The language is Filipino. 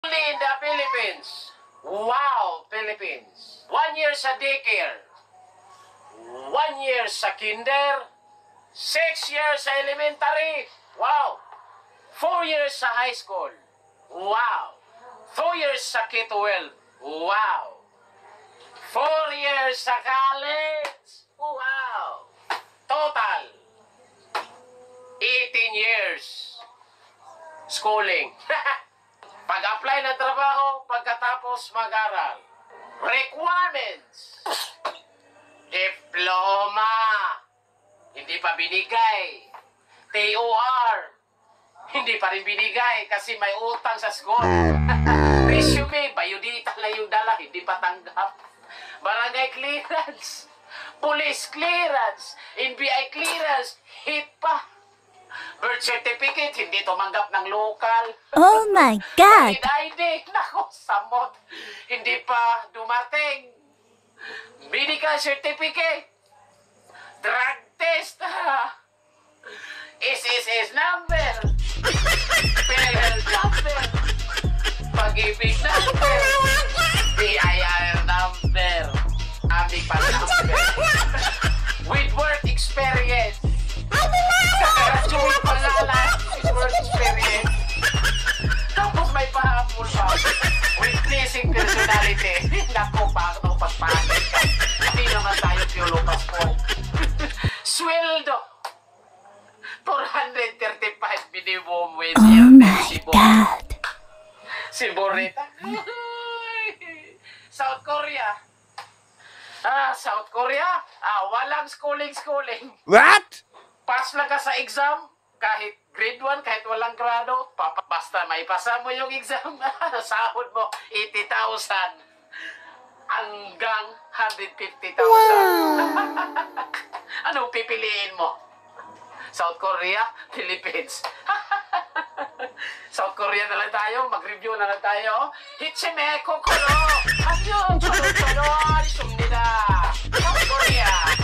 Only in the Philippines. Wow, Philippines. 1 year sa daycare. 1 year sa kinder. 6 years sa elementary. Wow. 4 years sa high school. Wow. 2 years sa K-12. Wow. 4 years sa college. Wow. Total 18 years schooling. Pag-apply ng trabaho, pagkatapos mag-aral. Requirements. Diploma. Hindi pa binigay. TOR. Hindi pa rin binigay kasi may utang sa school. Resume, biodata lang yung dala, hindi pa tanggap. Barangay clearance. Police clearance. NBI clearance. Hit pa. Birth certificate, hindi tumanggap ng local. Oh my God! ID, nako, samot. Hindi pa dumating. Medical certificate. Drug test. SSS number. PhilHealth number. Pag-ibig number. BIR number. Aming number. With work experience. Kaka-graduate pa nga lang with work experience. Tapos may pahabol pa. Witnessing personality. Naku, paano pagpahagin ka? Hindi naman tayo Piolo Passport. Sweldo. 435 minimum wage. Oh my God! Si Borita. South Korea. South Korea. Walang schooling. What? Pass lang ka sa exam. Kahit grade 1, kahit walang grado. Basta may pasa mo yung exam. Sahod mo, 80,000. Hanggang 150,000. Anong pipiliin mo? South Korea, Philippines. South Korea na lang tayo, mag-review na lang tayo. Hichime kokoro! Anyo, choro-choro! Sumnida! South Korea!